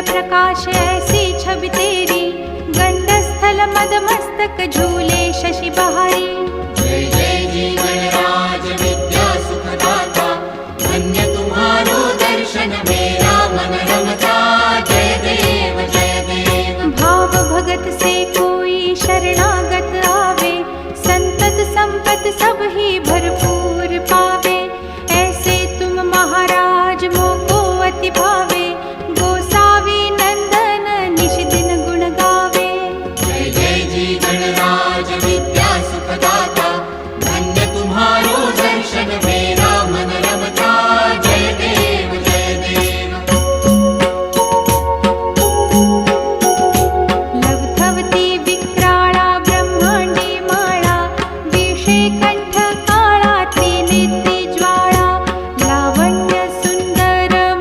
प्रकाश ऐसी छवि तेरी, गंडस्थल मद मस्तक झूले शशि बहारी। जय जय जीवन राज विद्या सुखदाता, धन्य तुम्हारो दर्शन मेरा मन रमता। जय देव जय देव। भाव भगत से कोई शरणागत आवे, संतत संपत सब ही